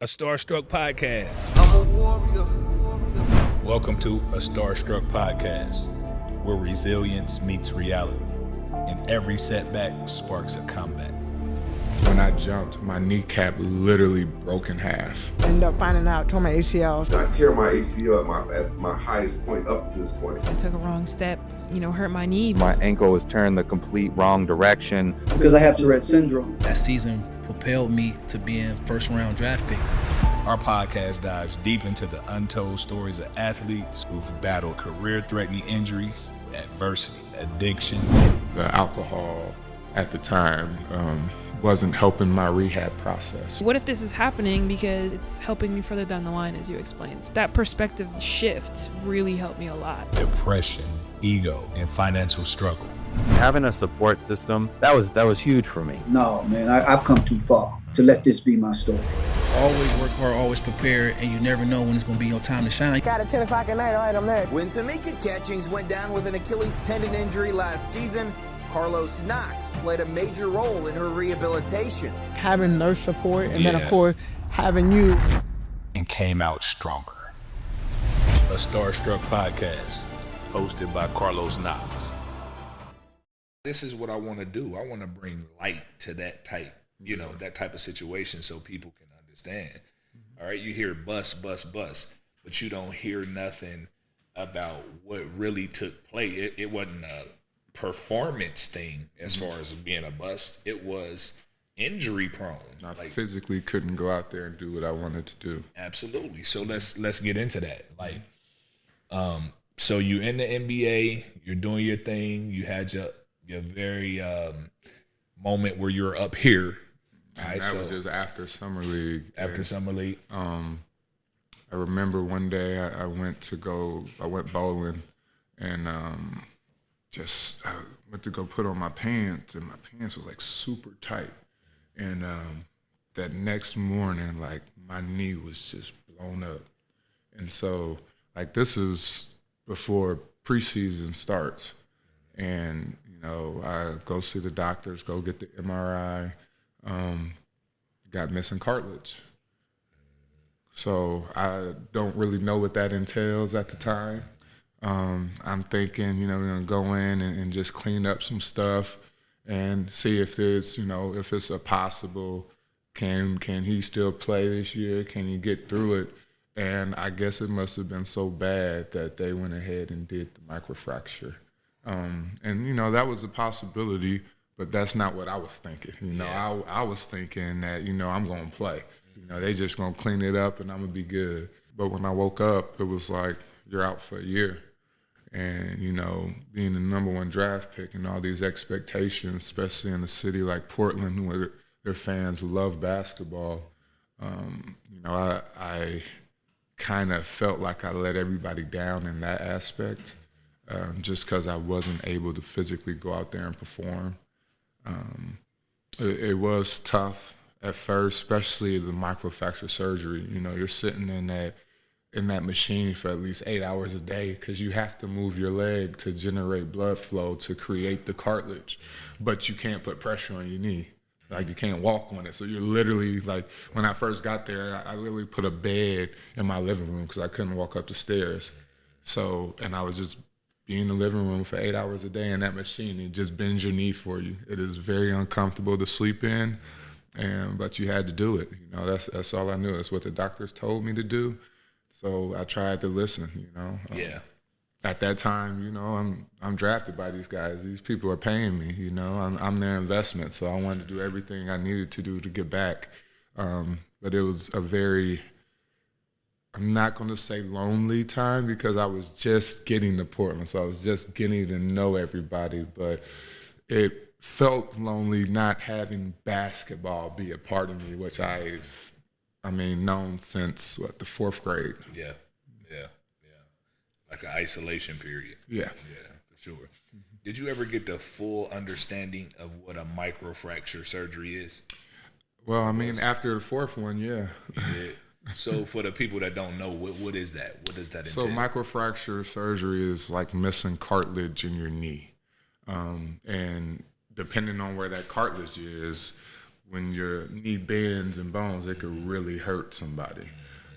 A Starstruck Podcast. I'm a warrior. Welcome to A Starstruck Podcast, where resilience meets reality, and every setback sparks a comeback. When I jumped, my kneecap literally broke in half. Ended up finding out, tore my ACL. I tear my ACL at my highest point up to this point. I took a wrong step, hurt my knee. My ankle was turned the complete wrong direction. Because I have Tourette syndrome. That season propelled me to being first-round draft pick. Our podcast dives deep into the untold stories of athletes who've battled career-threatening injuries, adversity, addiction. The alcohol at the time wasn't helping my rehab process. What if this is happening because it's helping me further down the line, as you explained? That perspective shift really helped me a lot. Depression, ego, and financial struggle. Having a support system, that was huge for me. No, man, I've come too far to let this be my story. Always work hard, always prepared, and you never know when it's going to be your time to shine. Got it 10 o'clock at night, all right, I'm there. When Tamika Catchings went down with an Achilles tendon injury last season, Carlos Knox played a major role in her rehabilitation. Having nurse support, and then, of course, having you. And came out stronger. A Starstruck Podcast, hosted by Carlos Knox. This is what I want to do. I want to bring light to that type, that type of situation so people can understand. All right, you hear bus, but you don't hear nothing about what really took place. It wasn't a performance thing as far as being a bust. It was injury prone. I physically couldn't go out there and do what I wanted to do. Absolutely. So let's get into that. So you in the NBA, you're doing your thing. You had your very moment where you're up here. And that was just after Summer League. I remember one day I went bowling and I went to go put on my pants, and my pants was super tight. And that next morning, my knee was just blown up. And so this is before preseason starts. And, I go see the doctors, go get the MRI, got missing cartilage. So I don't really know what that entails at the time. I'm thinking, we're going to go in and just clean up some stuff and see if there's, if it's a possible, can he still play this year? Can he get through it? And I guess it must have been so bad that they went ahead and did the microfracture. And, that was a possibility, but that's not what I was thinking. I was thinking that, I'm going to play. They just going to clean it up and I'm going to be good. But when I woke up, it was like, you're out for a year. And, being the number one draft pick and all these expectations, especially in a city like Portland where their fans love basketball, I kind of felt like I let everybody down in that aspect. Just because I wasn't able to physically go out there and perform. It was tough at first, especially the microfracture surgery. You're sitting in that machine for at least 8 hours a day because you have to move your leg to generate blood flow to create the cartilage, but you can't put pressure on your knee. You can't walk on it. So you're literally, when I first got there, I literally put a bed in my living room because I couldn't walk up the stairs. So, and I was just be in the living room for 8 hours a day in that machine. It just bends your knee for you. It is very uncomfortable to sleep in, but you had to do it. That's all I knew. That's what the doctors told me to do. So I tried to listen. At that time, I'm drafted by these guys. These people are paying me. I'm their investment. So I wanted to do everything I needed to do to get back. But it was a very, I'm not going to say lonely time because I was just getting to Portland, so I was just getting to know everybody, but it felt lonely not having basketball be a part of me, which I've known since, the fourth grade. Yeah. Like an isolation period. Yeah, for sure. Mm-hmm. Did you ever get the full understanding of what a microfracture surgery is? Well, after the fourth one, yeah. Yeah. So for the people that don't know, what is that? What does that entail? So microfracture surgery is like missing cartilage in your knee. And depending on where that cartilage is, when your knee bends and bones, it could really hurt somebody.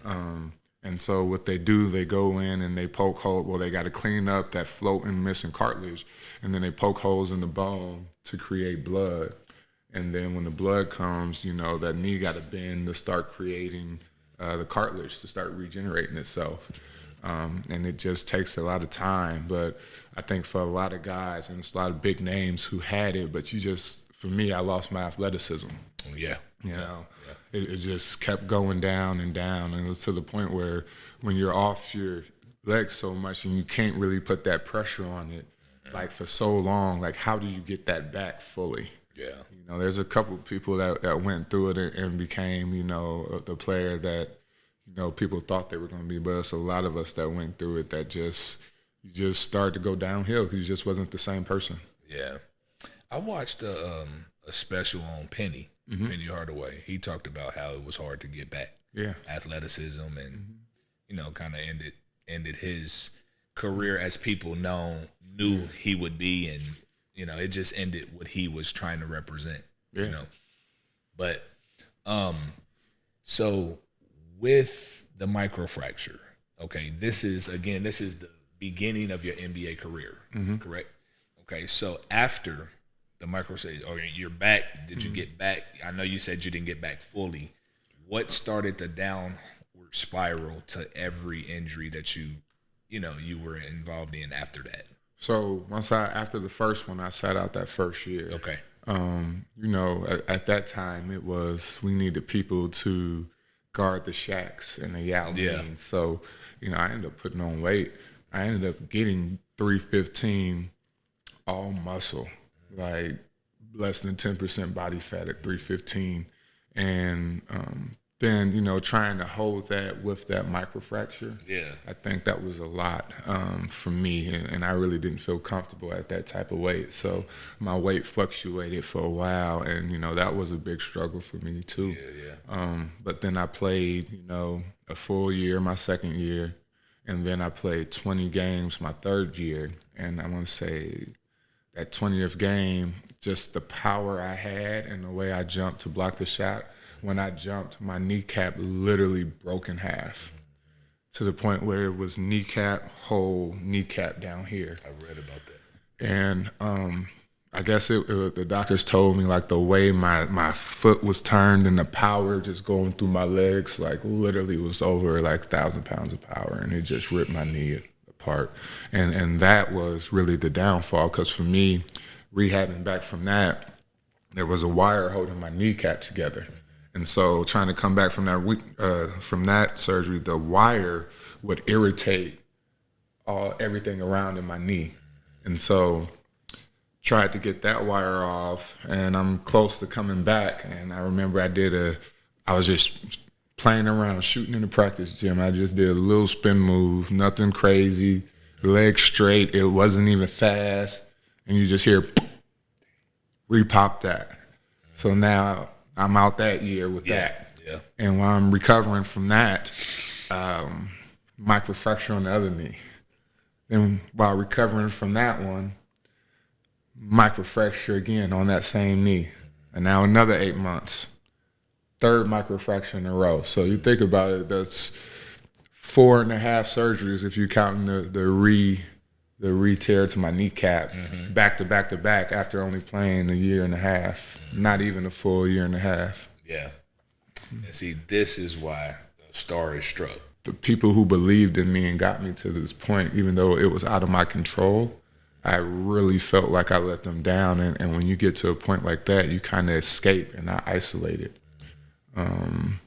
And so what they do, they go in and they poke holes. Well, they got to clean up that floating, missing cartilage, and then they poke holes in the bone to create blood. And then when the blood comes, that knee got to bend to start creating the cartilage to start regenerating itself. And it just takes a lot of time. But I think for a lot of guys, and it's a lot of big names who had it, but for me, I lost my athleticism. Yeah. It just kept going down and down. And it was to the point where when you're off your legs so much and you can't really put that pressure on it, like for so long, like how do you get that back fully? Yeah. There's a couple of people that went through it and became, the player that, people thought they were going to be, but it's a lot of us that went through it that you just started to go downhill because you just wasn't the same person. Yeah. I watched a special on Penny Hardaway. He talked about how it was hard to get back. Yeah. Athleticism and, kind of ended his career as people knew he would be, and, it just ended what he was trying to represent, But, so with the microfracture, okay, this is the beginning of your NBA career, correct? Okay, so after the microfracture, okay, you're back. Did you get back? I know you said you didn't get back fully. What started the downward spiral to every injury that you were involved in after that? So after the first one, I sat out that first year. Okay. At that time, it was we needed people to guard the Shaqs and the Yao Ming. Yeah. So, I ended up putting on weight. I ended up getting 315 all muscle, like less than 10% body fat at 315. And then, trying to hold that with that microfracture, I think that was a lot for me. And I really didn't feel comfortable at that type of weight. So my weight fluctuated for a while. And, that was a big struggle for me too. But then I played, a full year, my second year. And then I played 20 games my third year. And I want to say that 20th game, just the power I had and the way I jumped to block the shot, when I jumped, my kneecap literally broke in half to the point where it was whole kneecap down here. I read about that. And I guess the doctors told me, like, the way my foot was turned and the power just going through my legs, like, literally was over, like, 1,000 pounds of power, and it just ripped my knee apart. And that was really the downfall, because for me, rehabbing back from that, there was a wire holding my kneecap together. And so trying to come back from that surgery, the wire would irritate everything around in my knee. And so tried to get that wire off, and I'm close to coming back. And I remember I was just playing around, shooting in the practice gym. I just did a little spin move, nothing crazy, legs straight. It wasn't even fast. And you just hear, repop that. So now I'm out that year with that. Yeah. And while I'm recovering from that, microfracture on the other knee. Then while recovering from that one, microfracture again on that same knee. And now another 8 months. Third microfracture in a row. So you think about it, that's 4.5 surgeries if you're counting the re-tear to my kneecap, back to back to back, after only playing a year and a half, not even a full year and a half. Yeah. And see, this is why a star is struck. The people who believed in me and got me to this point, even though it was out of my control, I really felt like I let them down. And when you get to a point like that, you kind of escape, and I isolated. I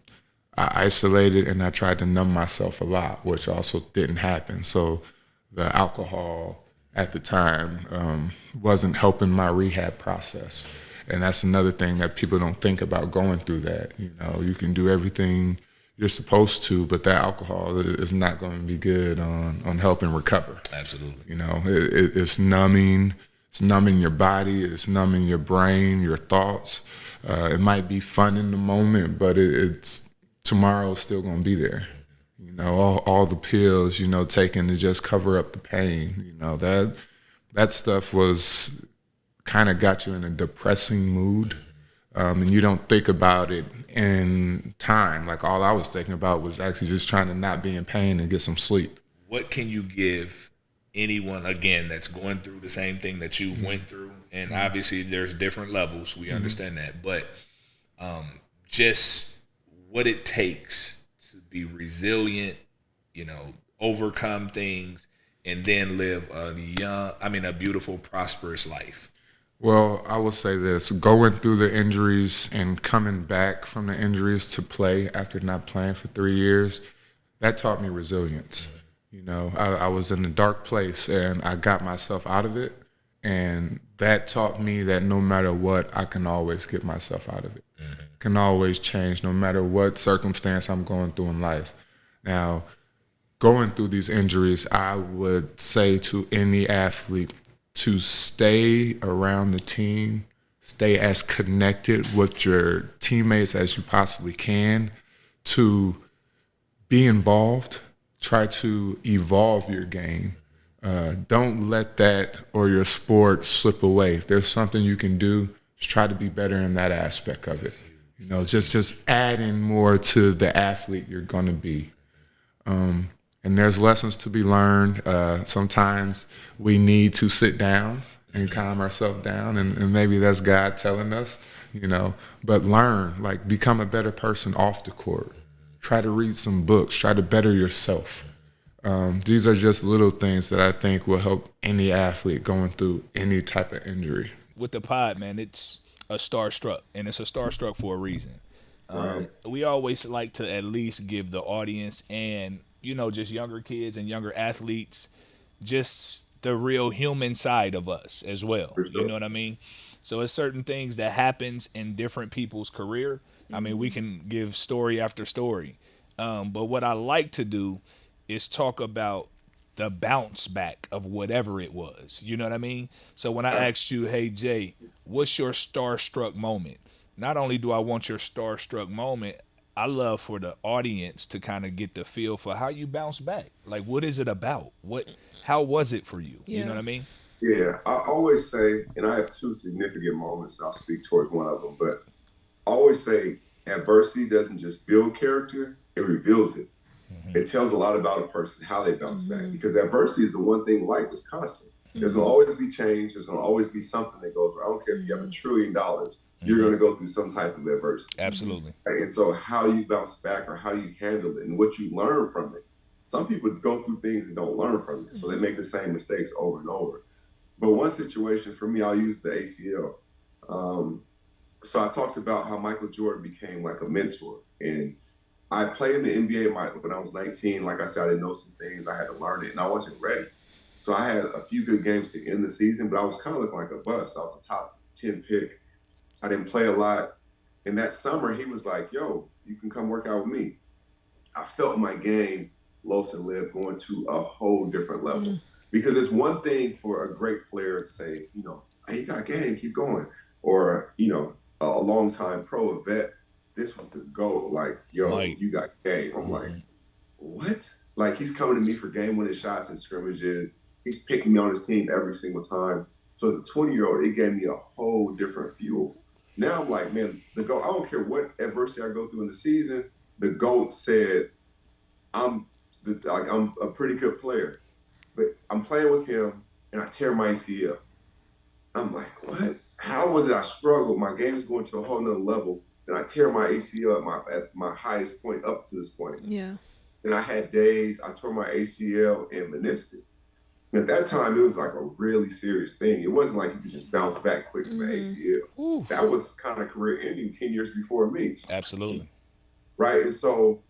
isolated, and I tried to numb myself a lot, which also didn't happen. So the alcohol at the time wasn't helping my rehab process. And that's another thing that people don't think about going through that. You can do everything you're supposed to, but that alcohol is not going to be good on helping recover. Absolutely. It's numbing. It's numbing your body. It's numbing your brain, your thoughts. It might be fun in the moment, but tomorrow's still going to be there. All the pills, taken to just cover up the pain. That stuff was kind of got you in a depressing mood. And you don't think about it in time. Like, all I was thinking about was actually just trying to not be in pain and get some sleep. What can you give anyone, again, that's going through the same thing that you went through? And obviously there's different levels. We understand that. But just what it takes to be resilient, overcome things, and then live a beautiful, prosperous life. Well, I will say this: going through the injuries and coming back from the injuries to play after not playing for 3 years, that taught me resilience. I was in a dark place and I got myself out of it, and that taught me that no matter what, I can always get myself out of it. Can always change no matter what circumstance I'm going through in life. Now, going through these injuries, I would say to any athlete to stay around the team, stay as connected with your teammates as you possibly can, to be involved, try to evolve your game. Don't let that or your sport slip away. If there's something you can do, just try to be better in that aspect of it. Just adding more to the athlete you're going to be. And there's lessons to be learned. Sometimes we need to sit down and calm ourselves down, and maybe that's God telling us, but learn, become a better person off the court. Try to read some books, try to better yourself. These are just little things that I think will help any athlete going through any type of injury. With the pod, man, it's a starstruck, and it's a starstruck for a reason. We always like to at least give the audience and just younger kids and younger athletes, just the real human side of us as well. Sure. You know what I mean? So it's certain things that happens in different people's career. I mean, we can give story after story. But what I like to do is talk about the bounce back of whatever it was. You know what I mean? So when I asked you, hey, Jay, what's your starstruck moment? Not only do I want your starstruck moment, I love for the audience to kind of get the feel for how you bounce back. Like, what is it about? How was it for you? Yeah. You know what I mean? Yeah, I always say, and I have two significant moments, I'll speak towards one of them, but I always say adversity doesn't just build character, it reveals it. It tells a lot about a person, how they bounce back, because adversity is the one thing in life that's constant. There's going to always be change. There's going to always be something that goes wrong. I don't care if you have $1 trillion. You're going to go through some type of adversity. Absolutely. And so how you bounce back or how you handle it and what you learn from it. Some people go through things and don't learn from it, so they make the same mistakes over and over. But one situation for me, I'll use the ACL. So I talked about how Michael Jordan became like a mentor. And I played in the NBA when I was 19. Like I said, I didn't know some things. I had to learn it, and I wasn't ready. So I had a few good games to end the season, but I was kind of looking like a bust. I was a top 10 pick. I didn't play a lot. And that summer, he was like, yo, you can come work out with me. I felt my game, Los and Liv, going to a whole different level. Because it's one thing for a great player to say, hey, you got game, keep going. Or, a long-time pro, a vet, this was the goal. Like, yo, Mike, you got game. I'm like, what? Like, he's coming to me for game-winning shots and scrimmages. He's picking me on his team every single time. So as a 20-year-old, it gave me a whole different fuel. Now I'm like, man, the GOAT, I don't care what adversity I go through in the season, the GOAT said, I'm a pretty good player. But I'm playing with him, and I tear my ACL. I'm like, what? How was it I struggled? My game is going to a whole nother level, and I tear my ACL at my highest point up to this point. Yeah. And I had days, I tore my ACL and meniscus. And at that time, it was like a really serious thing. It wasn't like you could just bounce back quick from an ACL. Ooh. That was kind of career ending 10 years before me. Absolutely. Right? And so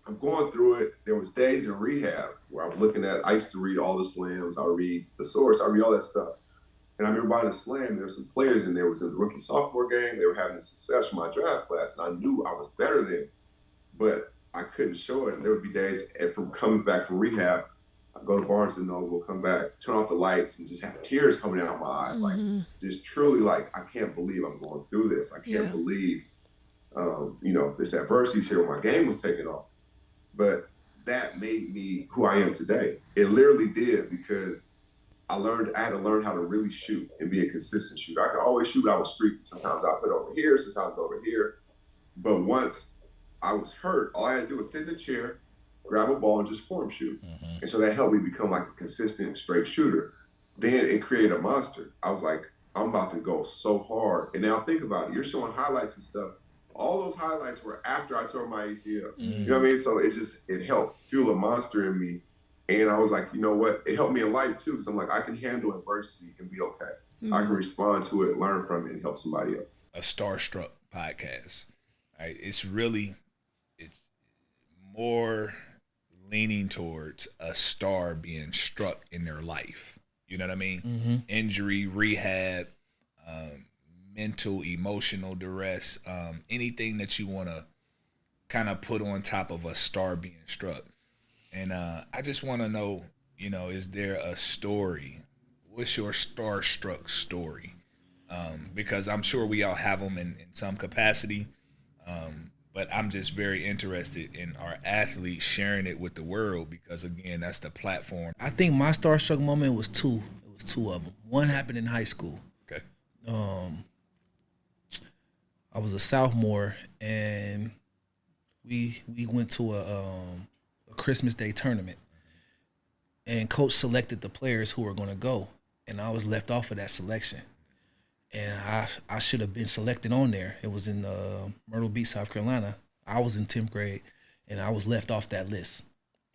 I'm going through it. There was days in rehab where I'm looking at, I used to read all the slams. I would read the source. I read all that stuff. And I remember buying a slam. There were some players in there. It was in the rookie sophomore game. They were having success from my draft class. And I knew I was better than them. But I couldn't show it. And there would be days from coming back from rehab, I'd go to Barnes & Noble, come back, turn off the lights, and just have tears coming out of my eyes. Like, just truly like, I can't believe I'm going through this. I can't believe, this adversity's here when my game was taken off. But that made me who I am today. It literally did, because I had to learn how to really shoot and be a consistent shooter. I could always shoot. I was streaking. Sometimes I put over here, sometimes over here. But once I was hurt, all I had to do was sit in a chair, grab a ball, and just form shoot. Mm-hmm. And so that helped me become like a consistent straight shooter. Then it created a monster. I was like, I'm about to go so hard. And now think about it. You're showing highlights and stuff. All those highlights were after I tore my ACL. Mm-hmm. You know what I mean? So it helped fuel a monster in me. And I was like, you know what? It helped me in life too, because I'm like, I can handle adversity and be okay. Mm-hmm. I can respond to it, learn from it, and help somebody else. A Starstruck podcast. Right? It's more leaning towards a star being struck in their life. You know what I mean? Mm-hmm. Injury, rehab, mental, emotional duress, anything that you want to kind of put on top of a star being struck. And I just want to know, is there a story? What's your starstruck story? Because I'm sure we all have them in some capacity. But I'm just very interested in our athletes sharing it with the world because, again, that's the platform. I think my starstruck moment was two. It was two of them. One happened in high school. Okay. I was a sophomore, and we went to a Christmas Day tournament, and coach selected the players who were going to go, and I was left off of that selection. And I should have been selected on there. It was in Myrtle Beach, South Carolina. I was in 10th grade, and I was left off that list.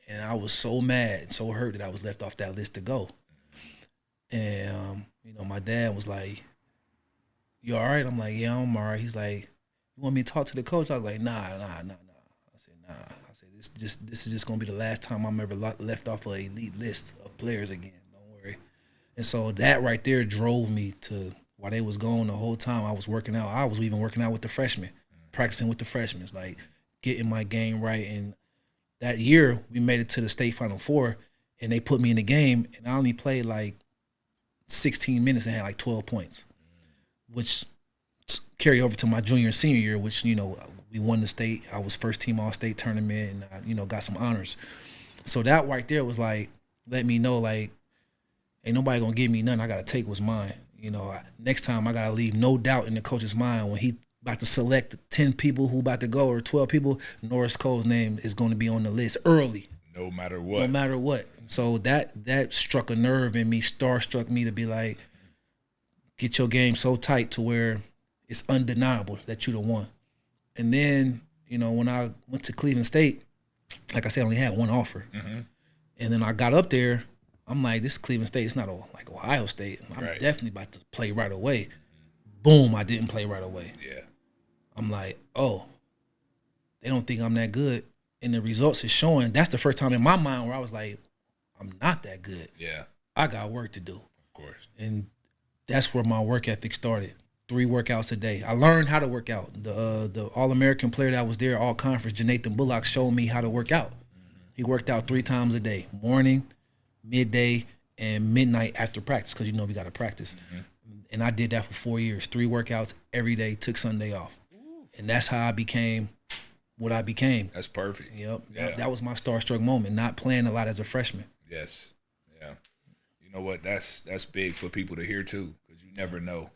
And I was so mad and so hurt that I was left off that list to go. And, my dad was like, "You all right?" I'm like, "Yeah, I'm all right." He's like, "You want me to talk to the coach?" I was like, Nah. I said, "Nah." I said, this is just going to be the last time I'm ever left off an elite list of players again. Don't worry. And so that right there drove me to – while they was gone the whole time, I was working out. I was even working out with the freshmen, practicing with the freshmen, like getting my game right. And that year, we made it to the state Final Four, and they put me in the game, and I only played like 16 minutes and had like 12 points, which carried over to my junior and senior year, which, we won the state. I was first team all-state tournament, and I, got some honors. So that right there was like, let me know, like, ain't nobody going to give me nothing. I got to take what's mine. Next time I got to leave no doubt in the coach's mind when he about to select 10 people who about to go or 12 people, Norris Cole's name is going to be on the list early. No matter what. So that struck a nerve in me, starstruck me to be like, get your game so tight to where it's undeniable that you the one. And then, when I went to Cleveland State, like I said, I only had one offer. Mm-hmm. And then I got up there, I'm like, this Cleveland State, it's not like Ohio State. I'm definitely about to play right away. Boom, I didn't play right away. Yeah. I'm like, oh, they don't think I'm that good. And the results is showing. That's the first time in my mind where I was like, I'm not that good. Yeah. I got work to do. Of course. And that's where my work ethic started. 3 workouts a day. I learned how to work out. The All-American player that was there, all-conference, Jonathan Bullock, showed me how to work out. Mm-hmm. He worked out 3 times a day, morning, midday, and midnight after practice, because we got to practice. Mm-hmm. And I did that for 4 years, 3 workouts every day, took Sunday off. And that's how I became what I became. That's perfect. Yep. Yeah. That was my starstruck moment, not playing a lot as a freshman. Yes. Yeah. You know what? That's big for people to hear too, because you never know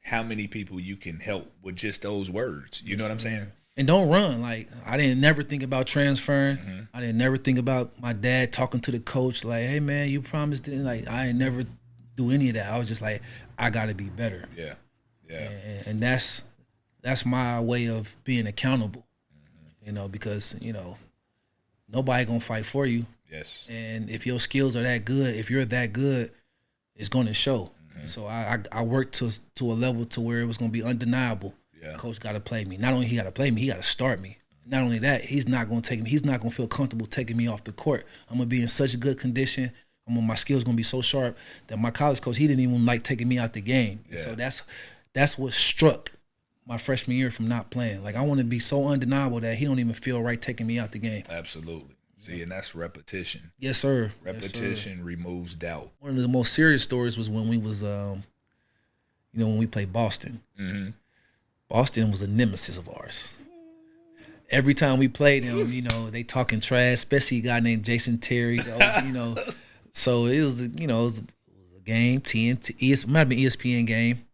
how many people you can help with just those words. You know what I'm saying? And don't run. Like, I didn't never think about transferring. Mm-hmm. I didn't never think about my dad talking to the coach like, hey, man, you promised it. Like, I didn't never do any of that. I was just like, I got to be better. Yeah. Yeah. And that's my way of being accountable, because, nobody going to fight for you. Yes. And if your skills are that good, if you're that good, it's going to show. Mm-hmm. So I worked to a level to where it was going to be undeniable. Yeah. Coach got to play me. Not only he got to play me, he got to start me. Not only that, he's not going to take me. He's not going to feel comfortable taking me off the court. I'm going to be in such a good condition. My skills going to be so sharp that my college coach, he didn't even like taking me out the game. Yeah. So that's what struck my freshman year from not playing. Like, I want to be so undeniable that he don't even feel right taking me out the game. Absolutely. See, and that's repetition. Yes, sir. Repetition removes doubt. One of the most serious stories was when we was, when we played Boston. Mm-hmm. Boston was a nemesis of ours. Every time we played them, they talking trash, especially a guy named Jason Terry. So it was, it was game, TNT, might have been ESPN game.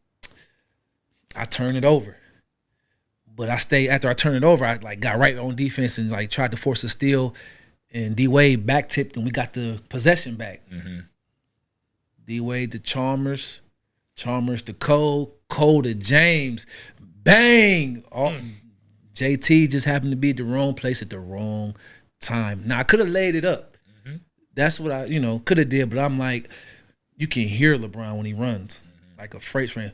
I turned it over. But I stayed, after I turned it over, I like got right on defense and like tried to force a steal. And D-Wade back tipped and we got the possession back. Mm-hmm. D-Wade to Chalmers to Cole to James. Bang! JT just happened to be at the wrong place at the wrong time. Now, I could have laid it up. Mm-hmm. That's what I, could have did. But I'm like, you can hear LeBron when he runs. Like a freight train.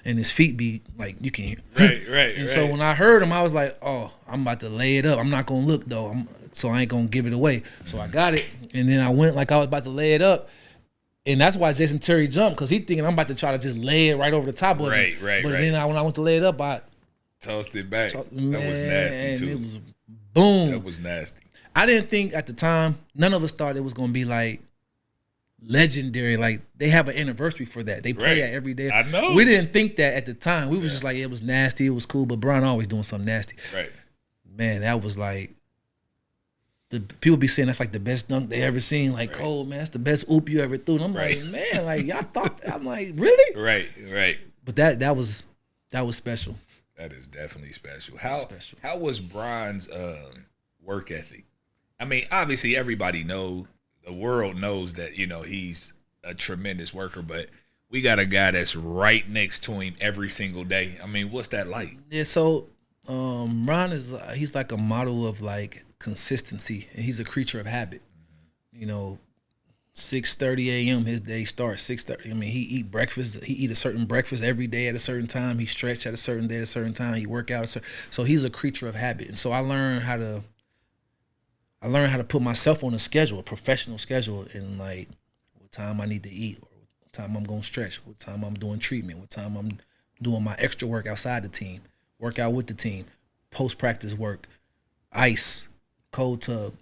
And his feet be like, you can hear. Right. And so when I heard him, I was like, oh, I'm about to lay it up. I'm not going to look, though. So I ain't going to give it away. So I got it. And then I went like I was about to lay it up. And that's why Jason Terry jumped, because he thinking I'm about to try to just lay it right over the top of it. Right. But then when I went to lay it up, I tossed it back. That was nasty, too. It was boom. That was nasty. I didn't think at the time, none of us thought it was going to be like legendary. Like, they have an anniversary for that. They play that every day. I know. We didn't think that at the time. We was just like, it was nasty, it was cool, but Brian always doing something nasty. Right. Man, that was like, the people be saying that's like the best dunk they ever seen. Like, Cole, man, that's the best oop you ever threw. And I'm like, man, like y'all thought that. I'm like, really? Right. But that was special. That is definitely special. How was Bron's work ethic? I mean, obviously everybody knows, the world knows that, he's a tremendous worker, but we got a guy that's right next to him every single day. I mean, what's that like? Yeah, so Bron he's like a model of like consistency, and he's a creature of habit. 6:30 a.m. his day starts. 6:30. I mean, he eat breakfast. He eat a certain breakfast every day at a certain time. He stretch at a certain day at a certain time. He work out. So he's a creature of habit. And so I learned how to put myself on a schedule, a professional schedule, and like what time I need to eat, or what time I'm gonna stretch, what time I'm doing treatment, what time I'm doing my extra work outside the team, work out with the team, post practice work, ice, cold tub.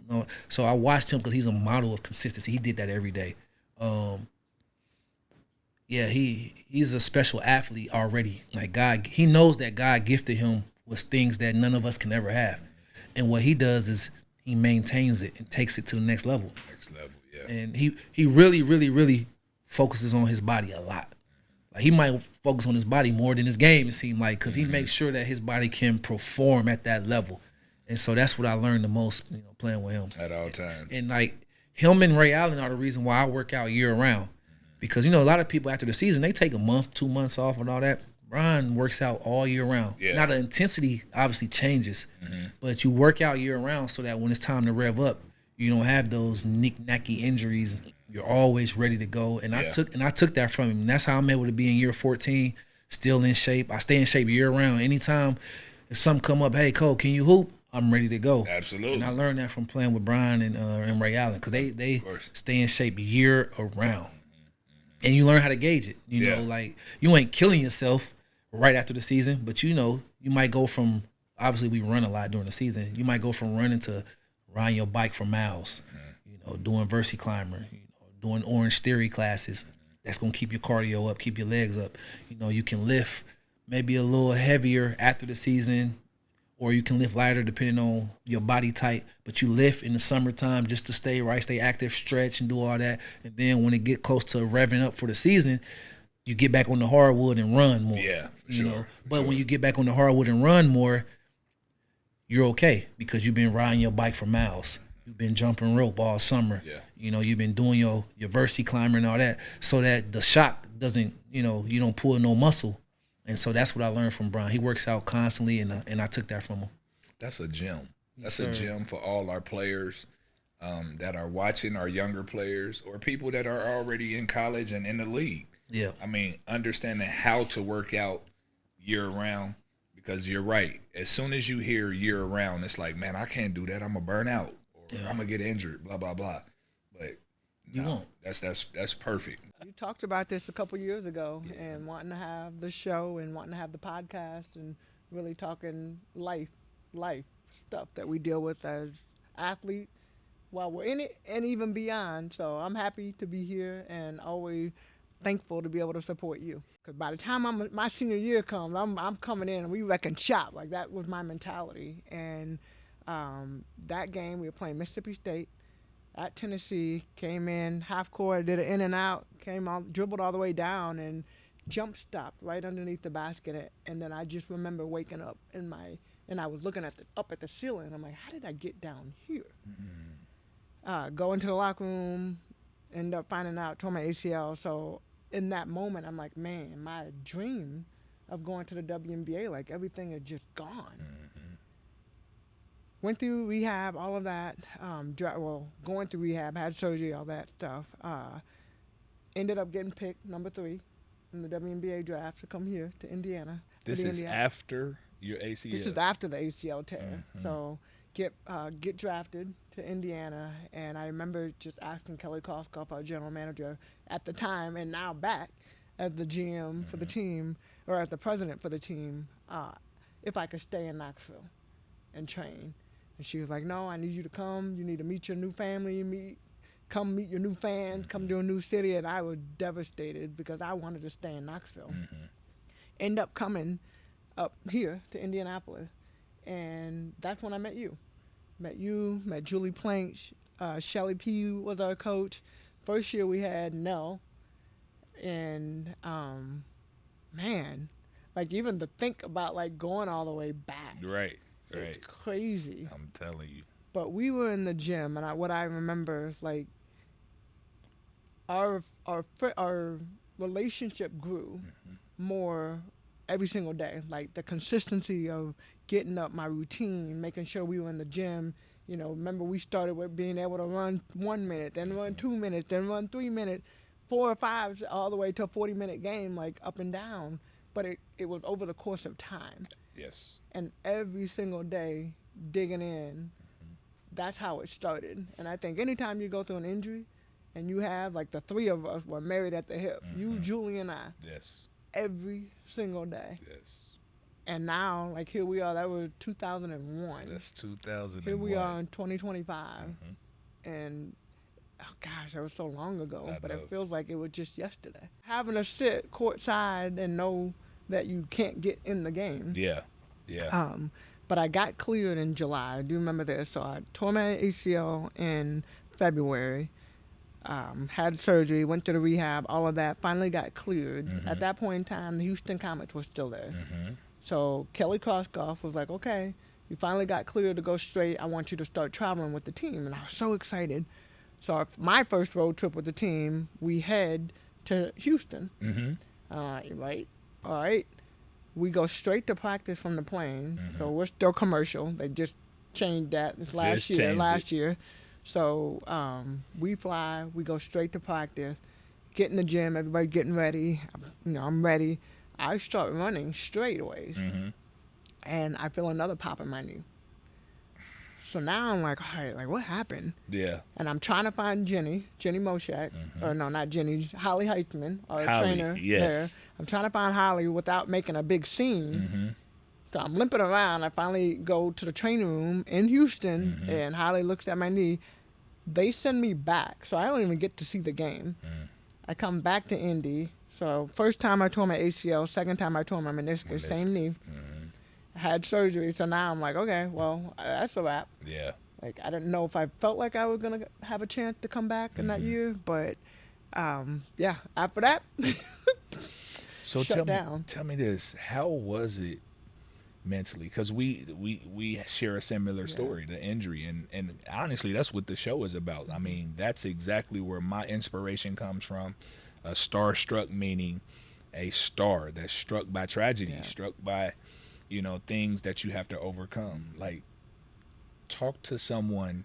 So I watched him because he's a model of consistency. He did that every day. He's a special athlete already. Like God, he knows that God gifted him with things that none of us can ever have. And what he does is he maintains it and takes it to the next level. Yeah. And he really, really, really focuses on his body a lot. Like he might focus on his body more than his game, it seemed like, because he makes sure that his body can perform at that level. And so that's what I learned the most, playing with him. At all times. And like him and Ray Allen are the reason why I work out year round. Because, a lot of people after the season, they take a month, 2 months off and all that. Brian works out all year round. Yeah. Now the intensity obviously changes, but you work out year round so that when it's time to rev up, you don't have those knick-knacky injuries. You're always ready to go. And I took that from him. And that's how I'm able to be in year 14, still in shape. I stay in shape year round. Anytime if something come up, hey Cole, can you hoop? I'm ready to go. Absolutely. And I learned that from playing with Brian and Ray Allen, because they stay in shape year around. And you learn how to gauge it. Like you ain't killing yourself right after the season, but you might go from, obviously we run a lot during the season. You might go from running to riding your bike for miles, doing Versi climber, doing Orange Theory classes. That's gonna keep your cardio up, keep your legs up. You can lift maybe a little heavier after the season, or you can lift lighter depending on your body type, but you lift in the summertime just to stay active, stretch and do all that. And then when it get close to revving up for the season, you get back on the hardwood and run more. Yeah, for sure. But when you get back on the hardwood and run more, you're okay, because you've been riding your bike for miles. You've been jumping rope all summer. Yeah. You've been doing your Versi climber and all that, so that the shock doesn't, you don't pull no muscle. And so that's what I learned from Brian. He works out constantly, and I took that from him. That's a gem. That's Yes, a sir. gem for all our players that are watching, our younger players, or people that are already in college and in the league. Yeah. I mean, understanding how to work out year round, because you're right. As soon as you hear year round, it's like, man, I can't do that. I'm going to burn out, or I'm going to get injured, blah, blah, blah. But You won't. That's perfect. You talked about this a couple years ago, and wanting to have the show and wanting to have the podcast and really talking life stuff that we deal with as athletes while we're in it and even beyond. So I'm happy to be here and always thankful to be able to support you. Because by the time my senior year comes, I'm coming in and we wrecking shop. Like, that was my mentality. And that game, we were playing Mississippi State. at Tennessee, came in half court, did an in and out, came out, dribbled all the way down, and jump stopped right underneath the basket. And then I just remember waking up and I was looking up at the ceiling. I'm like, how did I get down here? Go into the locker room, end up finding out, tore my ACL. So in that moment, I'm like, man, my dream of going to the WNBA, like everything is just gone. Went through rehab, all of that. Going through rehab, had surgery, all that stuff. Ended up getting picked number 3 in the WNBA draft to come here to Indiana. This is after your ACL? This is after the ACL tear. So get drafted to Indiana, and I remember just asking Kelly Koskoff, our general manager at the time, and now back as the GM for the team, or as the president for the team, if I could stay in Knoxville and train. And she was like, no, I need you to come. You need to meet your new family, come meet your new fans, come to a new city. And I was devastated because I wanted to stay in Knoxville. End up coming up here to Indianapolis. And that's when I met you. Met Julie Plank. Shelly P. was our coach. First year we had Nell. And, man, like even to think about like going all the way back. Right. It's crazy. I'm telling you. But we were in the gym, and what I remember is like our relationship grew more every single day. Like the consistency of getting up, my routine, making sure we were in the gym. You know, remember we started with being able to run 1 minute, then run 2 minutes, then run 3 minutes, 4 or 5, all the way to a 40-minute game, like up and down. But it was over the course of time. Yes. And every single day, digging in, that's how it started. And I think anytime you go through an injury, and you have, like the 3 of us were married at the hip, you, Julie, and I. Yes. Every single day. Yes. And now, like here we are, that was 2001. That's 2001. Here we are in 2025. And, oh gosh, that was so long ago, but it feels like it was just yesterday. Having to sit courtside and know that you can't get in the game. Yeah. But I got cleared in July. I do remember this. So I tore my ACL in February, had surgery, went to the rehab, all of that, finally got cleared. At that point in time, the Houston Comets were still there. So Kelly Koskoff was like, okay, you finally got cleared to go straight. I want you to start traveling with the team. And I was so excited. So my first road trip with the team, we head to Houston. Right. All right. We go straight to practice from the plane. So we're still commercial. They just changed that this last year. So we fly. We go straight to practice. Get in the gym. Everybody getting ready. I'm ready. I start running straightaways. And I feel another pop in my knee. So now I'm like, all right, like what happened? Yeah. And I'm trying to find Jenny Moshak, or no, not Jenny, Holly Heitzman, our trainer there. I'm trying to find Holly without making a big scene. So I'm limping around. I finally go to the training room in Houston, and Holly looks at my knee. They send me back, so I don't even get to see the game. I come back to Indy. So first time I tore my ACL, second time I tore my meniscus. Same knee. I had surgery, so now I'm like, okay, well, that's a wrap. Yeah. Like, I didn't know if I felt like I was going to have a chance to come back in that year, but, yeah, after that, so shut down. Tell me this, how was it mentally? Because we share a similar story, the injury, and honestly, that's what the show is about. I mean, that's exactly where my inspiration comes from. A starstruck meaning a star that's struck by tragedy, struck by, things that you have to overcome. Like, talk to someone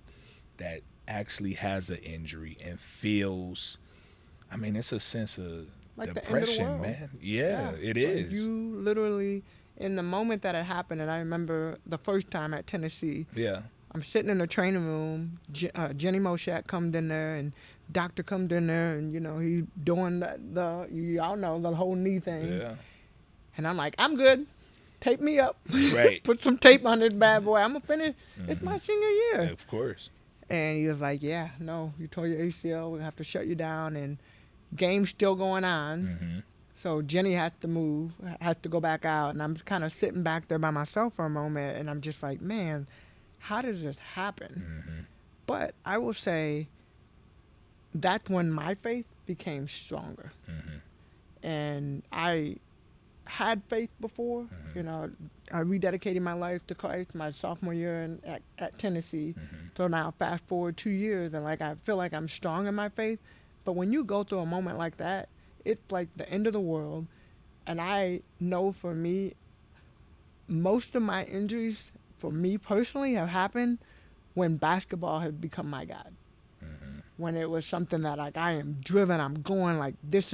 that actually has an injury and feels, I mean, it's a sense of like depression, the end of the world. man. Yeah, it is. Like you literally, in the moment that it happened, and I remember the first time at Tennessee. Yeah. I'm sitting in the training room. Jenny Moshak comes in there, and doctor comes in there, and he's doing y'all know the whole knee thing. Yeah. And I'm like, I'm good. Tape me up. Right. Put some tape on this bad boy. I'm gonna finish. It's my senior year. Of course. And he was like, yeah, no, you tore your ACL. We have to shut you down. And game's still going on. So Jenny has to move, has to go back out. And I'm kind of sitting back there by myself for a moment. And I'm just like, man, how does this happen? But I will say that's when my faith became stronger. And I had faith before. You know, I rededicated my life to Christ my sophomore year at Tennessee. So now fast forward 2 years, and like I feel like I'm strong in my faith. But when you go through a moment like that, it's like the end of the world. And I know for me, most of my injuries, for me personally, have happened when basketball has become my God. When it was something that like I am driven, I'm going like this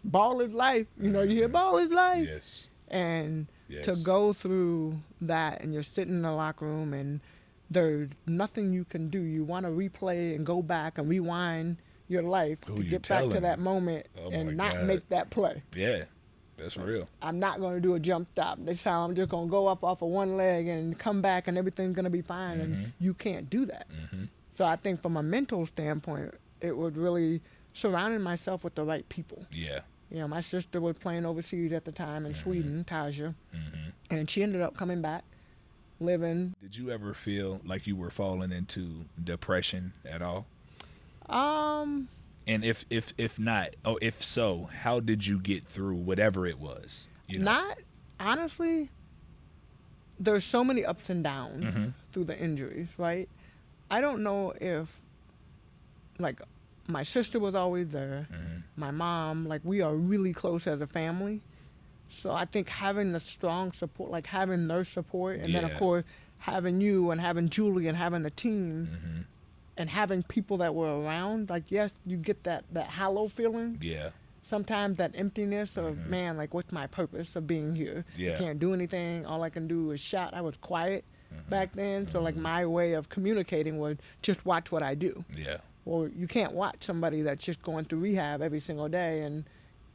ball is life. You know, you hear ball is life. Yes. And to go through that, and you're sitting in the locker room, and there's nothing you can do. You want to replay and go back and rewind your life to get back to that moment and not make that play. Yeah, that's real. I'm not going to do a jump stop. This time I'm just going to go up off of one leg and come back, and everything's going to be fine. And you can't do that. So I think from a mental standpoint, it was really surrounding myself with the right people. Yeah. You know, my sister was playing overseas at the time in Sweden, Taja, and she ended up coming back, living. Did you ever feel like you were falling into depression at all? And if not, if so, how did you get through whatever it was? You know? Not, honestly, there's so many ups and downs through the injuries, right? I don't know if, like, my sister was always there. My mom, like, we are really close as a family. So I think having the strong support, like having their support, and then, of course, having you and having Julie and having the team and having people that were around, like, yes, you get that hollow feeling. Yeah. Sometimes that emptiness of, man, like, what's my purpose of being here? Yeah. I can't do anything. All I can do is shout. I was quiet back then. So, like, my way of communicating was just watch what I do. Yeah. Well, you can't watch somebody that's just going through rehab every single day. And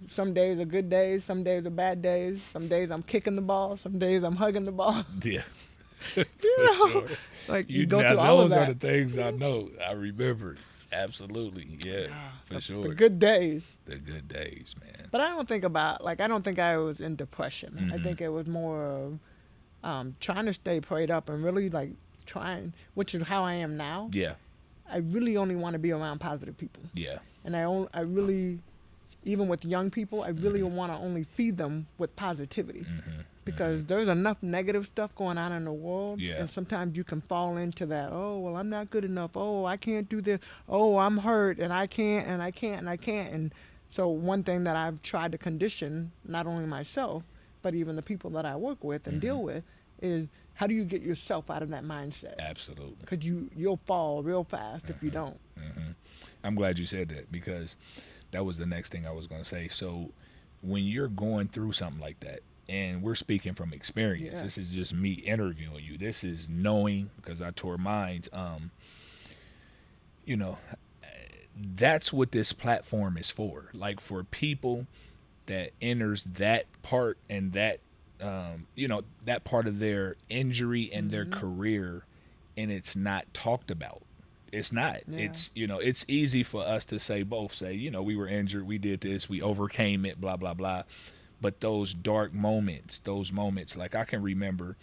some days are good days, some days are bad days. Some days I'm kicking the ball, some days I'm hugging the ball. Yeah. You For know? sure. Like, you go through all of those that. are the things I know. I remember. Absolutely. Yeah, for sure. The good days. The good days, man. But I don't think I was in depression. I think it was more of trying to stay prayed up and really, like, trying, which is how I am now. Yeah. I really only want to be around positive people. Yeah. And I really, even with young people, I really want to only feed them with positivity. Because there's enough negative stuff going on in the world. Yeah. And sometimes you can fall into that, oh, well, I'm not good enough. Oh, I can't do this. Oh, I'm hurt, and I can't, and I can't, and I can't. And so one thing that I've tried to condition, not only myself, but even the people that I work with and deal with, is how do you get yourself out of that mindset? Absolutely. Because you'll fall real fast if you don't. I'm glad you said that, because that was the next thing I was going to say. So when you're going through something like that, and we're speaking from experience, this is just me interviewing you. This is knowing, because I tore mines. You know, that's what this platform is for. Like, for people that enters that part and that, you know, that part of their injury and their career, and it's not talked about. It's not. It's, you know, it's easy for us to say, you know, we were injured, we did this, we overcame it, blah, blah, blah. But those dark moments, like I can remember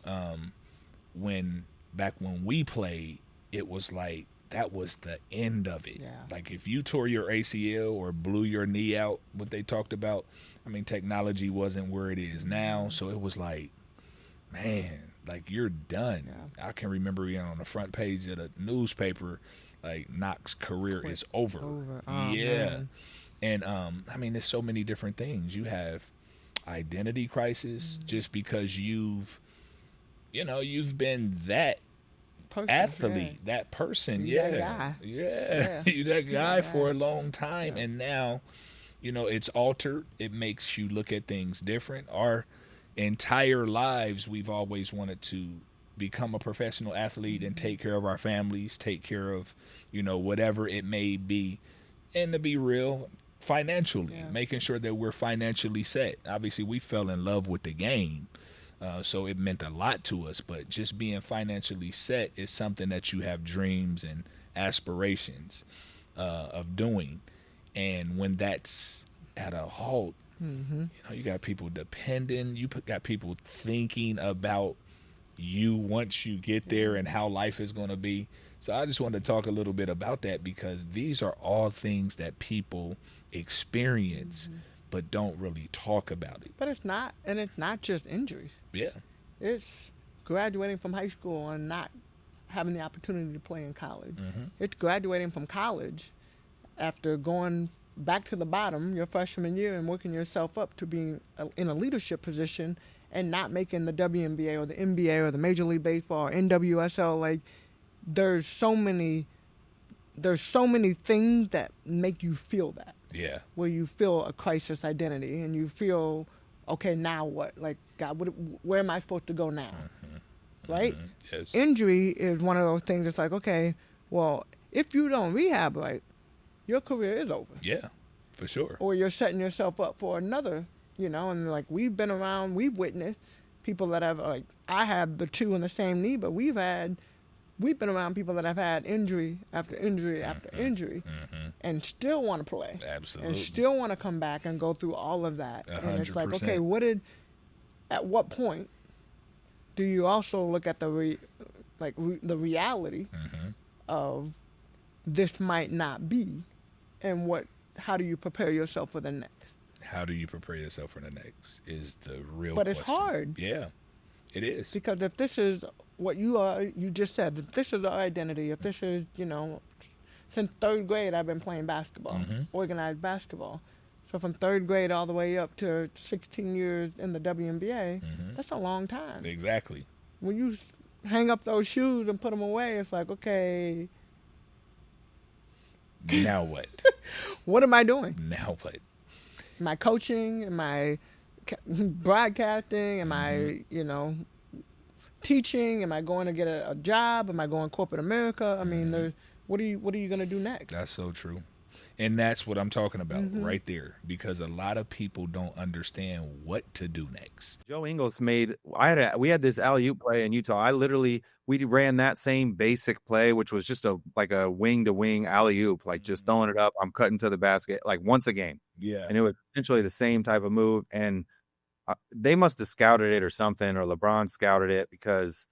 back when we played, it was like, that was the end of it. Like, if you tore your ACL or blew your knee out, what they talked about, I mean, technology wasn't where it is now. So it was like, man, like, you're done. I can remember being on the front page of a newspaper, like, Knox's career is over. Oh, man. And, I mean, there's so many different things. You have identity crisis just because you've been that athlete, that person. That guy. You that guy for a long time. And now, you know, it's altered. It makes you look at things different. Our entire lives, we've always wanted to become a professional athlete and take care of our families, take care of, you know, whatever it may be. And to be real, financially, making sure that we're financially set. Obviously, we fell in love with the game, so it meant a lot to us. But just being financially set is something that you have dreams and aspirations of doing. And when that's at a halt, you know, you got people depending. You got people thinking about you once you get there and how life is going to be. So I just wanted to talk a little bit about that because these are all things that people experience but don't really talk about it. But it's not just injuries. Yeah. It's graduating from high school and not having the opportunity to play in college. It's graduating from college after going back to the bottom your freshman year and working yourself up to being in a leadership position and not making the WNBA or the NBA or the Major League Baseball or NWSL. Like, there's so many things that make you feel that. Yeah. Where you feel a crisis identity and you feel, okay, now what? Like, God, where am I supposed to go now? Right? Yes. Injury is one of those things that's like, okay, well, if you don't rehab right, your career is over. Yeah, for sure. Or you're setting yourself up for another, and like we've witnessed people that have, like, I have the two in the same knee, but we've been around people that have had injury after injury after injury and still want to play. Absolutely. And still want to come back and go through all of that. 100%. And it's like, okay, at what point do you also look at the reality of this might not be, and how do you prepare yourself for the next? How do you prepare yourself for the next is the real But question. it's hard. Yeah, it is. Because if this is what you just said, if this is our identity, if this is, since third grade I've been playing basketball, organized basketball. So from third grade all the way up to 16 years in the WNBA, that's a long time. Exactly. When you hang up those shoes and put them away, it's like, okay, now what? what am I doing? Now what? Am I coaching? Am I broadcasting? Am I, teaching? Am I going to get a job? Am I going corporate America? I mean, what are you going to do next? That's so true. And that's what I'm talking about right there, because a lot of people don't understand what to do next. Joe Ingles we had this alley-oop play in Utah. We ran that same basic play, which was just like a wing-to-wing alley-oop, like just throwing it up. I'm cutting to the basket like once a game. Yeah. And it was essentially the same type of move. And they must have scouted it or something, or LeBron scouted it, because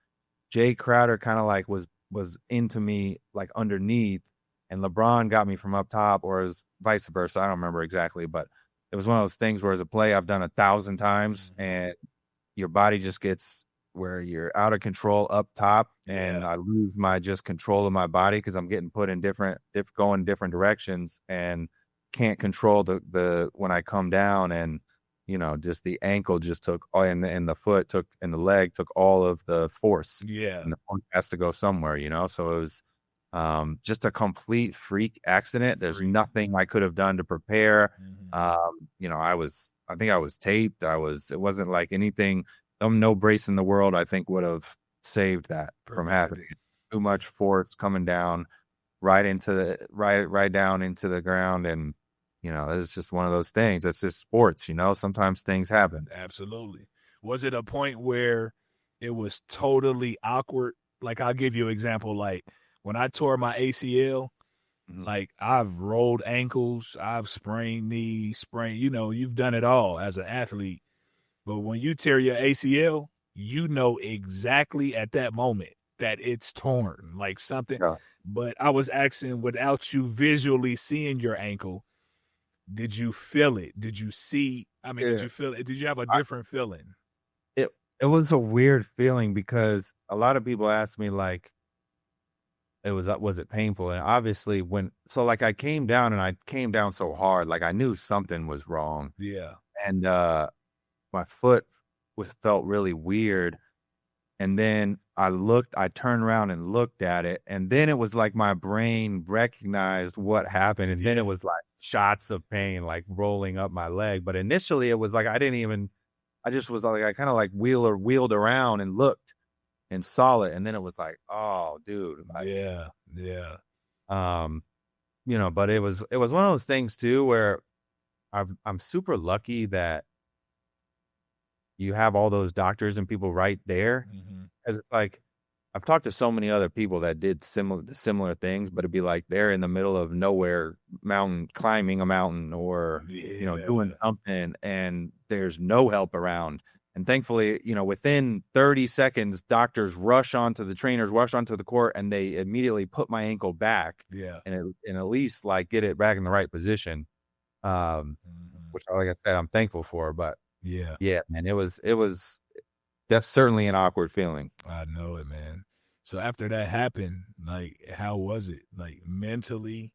Jay Crowder kind of like was into me like underneath, and LeBron got me from up top, or it was vice versa. I don't remember exactly, but it was one of those things where it's a play I've done 1,000 times, and your body just gets where you're out of control up top, and I lose my just control of my body because I'm getting put in going different directions, and can't control the when I come down, and just the ankle just took, and the foot took, and the leg took all of the force. Yeah. And the point has to go somewhere, so it was just a complete freak accident. There's nothing I could have done to prepare. I think I was taped. It wasn't like anything, no brace in the world I think would have saved that from happening. Too much force coming down right down into the ground. And, it's just one of those things. It's just sports, sometimes things happen. Absolutely. Was it a point where it was totally awkward? Like, I'll give you an example. Like, when I tore my ACL, like, I've rolled ankles, I've sprained knees, you've done it all as an athlete. But when you tear your ACL, exactly at that moment that it's torn, like something. Yeah. But I was asking, without you visually seeing your ankle, did you feel it? Did you see? Did you feel it? Did you have a different feeling? It was a weird feeling, because a lot of people ask me, like, was it painful? And obviously I came down, and I came down so hard, like I knew something was wrong. Yeah. And my foot felt really weird. And then I turned around and looked at it, and then it was like my brain recognized what happened, and then it was like shots of pain like rolling up my leg. But initially it was like I just was like, I kind of like wheeled around and looked and saw it, and then it was like, oh, dude. Like, yeah. But it was one of those things too where I'm super lucky that you have all those doctors and people right there. As it's like, I've talked to so many other people that did similar things, but it'd be like they're in the middle of nowhere, climbing a mountain, or doing something, and there's no help around. And thankfully, within 30 seconds, doctors trainers rush onto the court, and they immediately put my ankle back. Yeah. And at least like get it back in the right position. Which, like I said, I'm thankful for. But yeah, man, that's certainly an awkward feeling. I know it, man. So after that happened, like, how was it? Like, mentally,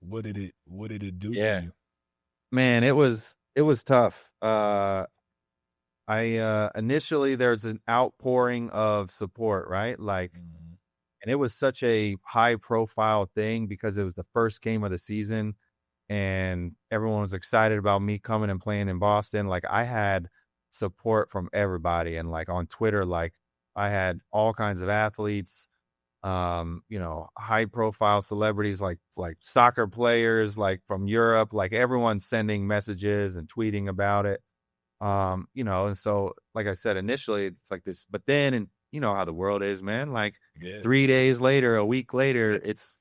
what did it do to you? Man, it was tough. Initially there's an outpouring of support, right? Like, and it was such a high profile thing because it was the first game of the season and everyone was excited about me coming and playing in Boston. Like, I had support from everybody, and like on Twitter, like I had all kinds of athletes, high profile celebrities, like soccer players, like from Europe, like everyone sending messages and tweeting about it. And so, like I said, initially it's like this, but then, and you know how the world is, man, like 3 days later, a week later, it's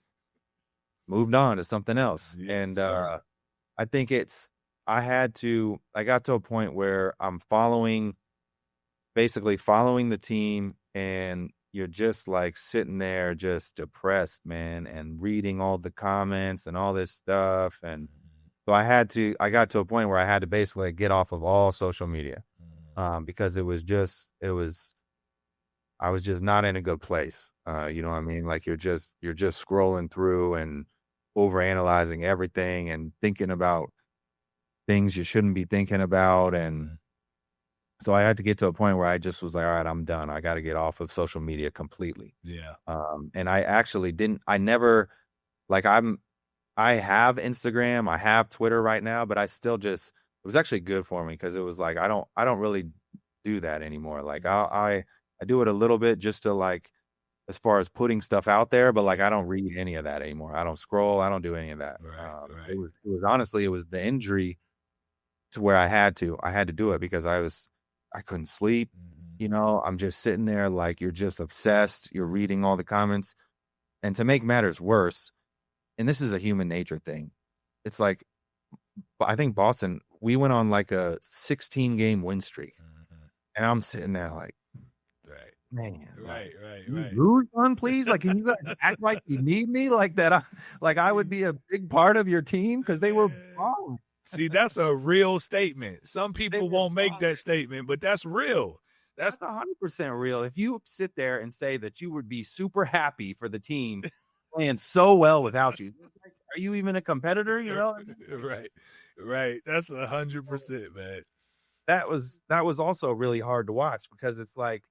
moved on to something else. Yes, and, I think I got to a point where I'm basically following the team, and you're just like sitting there just depressed, man, and reading all the comments and all this stuff. And so I got to a point where I had to basically get off of all social media, because I was just not in a good place. You know what I mean? Like you're just scrolling through and overanalyzing everything and thinking about things you shouldn't be thinking about. And so I had to get to a point where I just was like, all right, I'm done. I got to get off of social media completely. Yeah. And I actually I have Instagram, I have Twitter right now, but it was actually good for me because it was like, I don't really do that anymore. Like I do it a little bit just to like, as far as putting stuff out there, but like, I don't read any of that anymore. I don't scroll. I don't do any of that. Right. It was honestly, it was the injury to where I had to do it because I couldn't sleep. I'm just sitting there like you're just obsessed. You're reading all the comments. And to make matters worse, and this is a human nature thing, it's like, I think Boston, we went on like a 16-game win streak. And I'm sitting there like, man, Right. lose one, please. Like, can you guys act like you need me? Like that, I would be a big part of your team because they were balling. See, that's a real statement. Some people won't make that statement, but that's real. That's 100% real. If you sit there and say that you would be super happy for the team playing so well without you, are you even a competitor? You know? Right. That's 100%, man. That was also really hard to watch because it's like,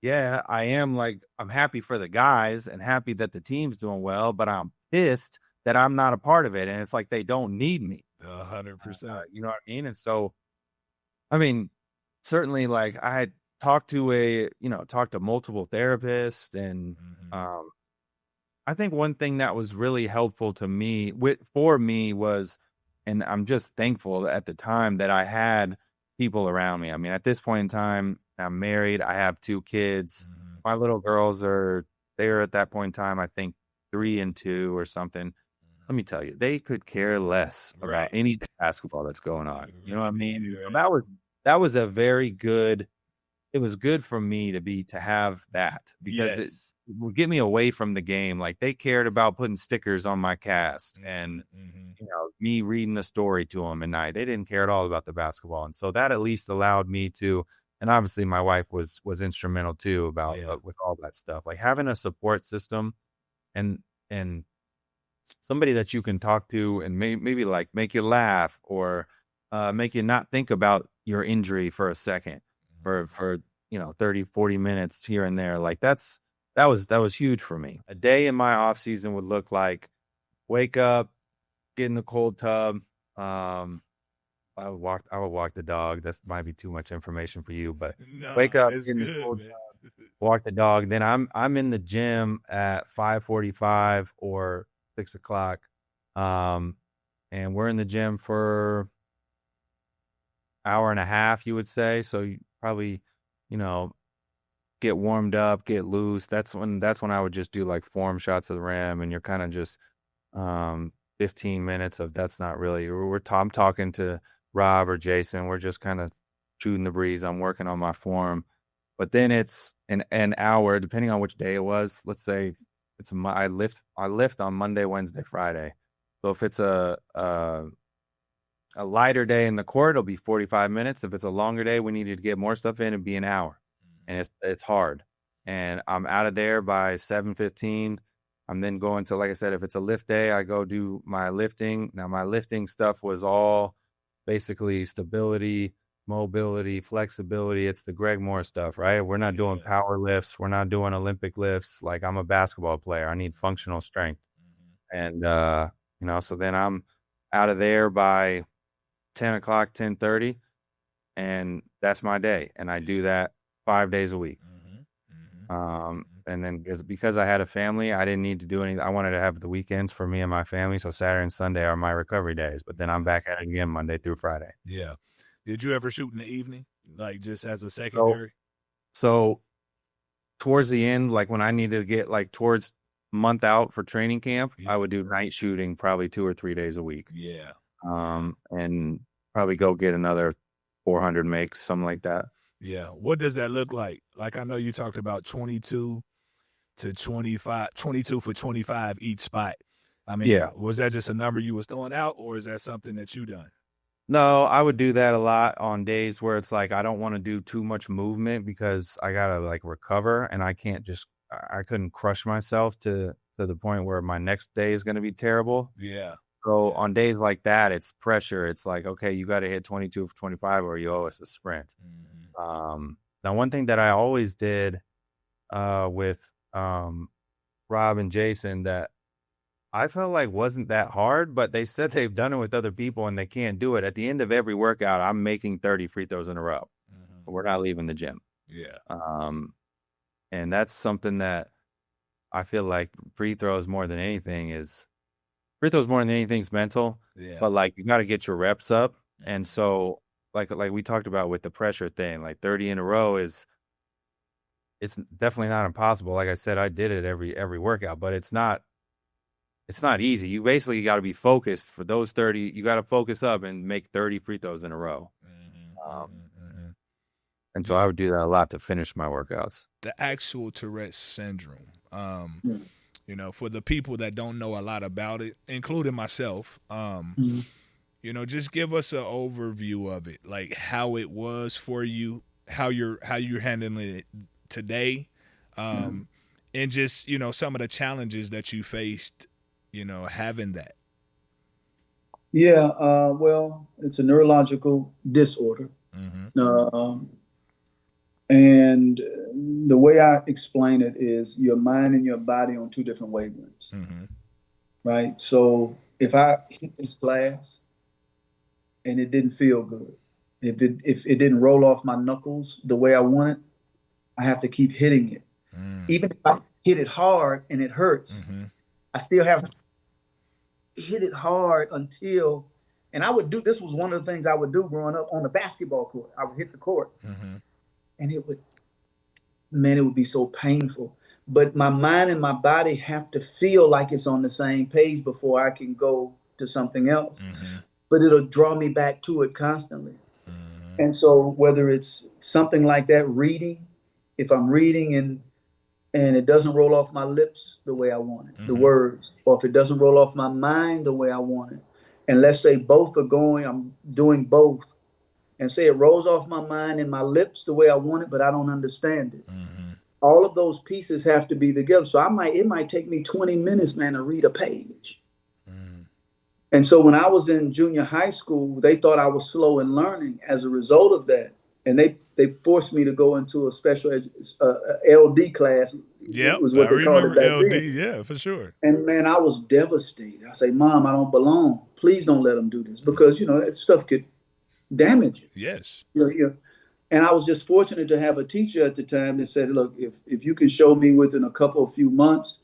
yeah, I am like, I'm happy for the guys and happy that the team's doing well, but I'm pissed that I'm not a part of it. And it's like, they don't need me. 100%. You know what I mean? And so, I mean, certainly like I had talked to multiple therapists, and I think one thing that was really helpful for me was, and I'm just thankful at the time that I had people around me. I mean, at this point in time, I'm married. I have 2 kids. My little girls they're at that point in time, I think 3 and 2 or something. Let me tell you, they could care less about any basketball that's going on. You know what I mean? That was a very good. It was good for me to have that because it would get me away from the game. Like they cared about putting stickers on my cast and me reading the story to them at night. They didn't care at all about the basketball, and so that at least allowed me to. And obviously, my wife was instrumental too about with all that stuff. Like having a support system, and somebody that you can talk to and maybe like make you laugh or make you not think about your injury for a second for 30, 40 minutes here and there. Like that was huge for me. A day in my off season would look like wake up, get in the cold tub. I would walk the dog. That might be too much information for you, but wake up, get in the cold tub, walk the dog. Then I'm in the gym at 5:45 or 6 o'clock. And we're in the gym for hour and a half, you would say. So you probably, get warmed up, get loose. That's when I would just do like form shots of the rim, and you're kind of just 15 minutes of that's not really. I'm talking to Rob or Jason. We're just kind of shooting the breeze. I'm working on my form. But then it's an hour, depending on which day it was. Let's say I lift on Monday, Wednesday, Friday. So if it's a lighter day in the court, it'll be 45 minutes. If it's a longer day, we needed to get more stuff in, it'd be an hour. And it's hard. And I'm out of there by 7:15. I'm then going to, like I said, if it's a lift day, I go do my lifting. Now, my lifting stuff was all basically stability, mobility, flexibility. It's the Greg Moore stuff, right? We're not doing power lifts. We're not doing Olympic lifts. Like, I'm a basketball player. I need functional strength. And, so then I'm out of there by 10 o'clock, 10:30, and that's my day. And I do that 5 days a week. And then because I had a family, I didn't need to do anything. I wanted to have the weekends for me and my family. So Saturday and Sunday are my recovery days, but then I'm back at it again Monday through Friday. Yeah. Did you ever shoot in the evening, like just as a secondary? So towards the end, like when I needed to get like towards month out for training camp, I would do night shooting probably 2 or 3 days a week. Yeah. And probably go get another 400 makes, something like that. Yeah. What does that look like? Like, I know you talked about 22 to 25, 22 for 25 each spot. I mean, was that just a number you was throwing out, or is that something that you done? No, I would do that a lot on days where it's like I don't want to do too much movement because I gotta like recover, and I couldn't crush myself to the point where my next day is gonna be terrible. Yeah. So on days like that, it's pressure. It's like, okay, you got to hit 22 for 25 or you owe us a sprint. Now, one thing that I always did with Rob and Jason that I felt like wasn't that hard, but they said they've done it with other people and they can't do it. At the end of every workout, I'm making 30 free throws in a row. We're not leaving the gym. Yeah. And that's something that I feel like free throws more than anything is mental. Yeah. But like you got to get your reps up. And so like we talked about with the pressure thing, like 30 in a row it's definitely not impossible. Like I said, I did it every workout, but it's not easy. You basically got to be focused for those 30. You got to focus up and make 30 free throws in a row. And so I would do that a lot to finish my workouts. The actual Tourette's syndrome, for the people that don't know a lot about it, including myself, just give us an overview of it, like how it was for you, how you're handling it today, and just, some of the challenges that you faced, having that. Yeah, well, it's a neurological disorder. And the way I explain it is your mind and your body on two different wavelengths, right? So if I hit this glass and it didn't feel good, if it didn't roll off my knuckles the way I want it, I have to keep hitting it. Even if I hit it hard and it hurts, I still have to hit it hard until, and this was one of the things I would do growing up on the basketball court. I would hit the court. And it would be so painful. But my mind and my body have to feel like it's on the same page before I can go to something else. But it'll draw me back to it constantly. And so whether it's something like that, reading, if I'm reading and it doesn't roll off my lips the way I want it, the words, or if it doesn't roll off my mind the way I want it, and let's say both are going, I'm doing both, and say it rolls off my mind and my lips the way I want it, but I don't understand it. All of those pieces have to be together. So it might take me 20 minutes, man, to read a page. And so when I was in junior high school, they thought I was slow in learning as a result of that. And they forced me to go into a special LD class. Yeah, was what I they called it remember back LD. then. Yeah, for sure. And man, I was devastated. I say, Mom, I don't belong. Please don't let them do this because, that stuff could damage you. Yes. And I was just fortunate to have a teacher at the time that said, look, if you can show me within a few months,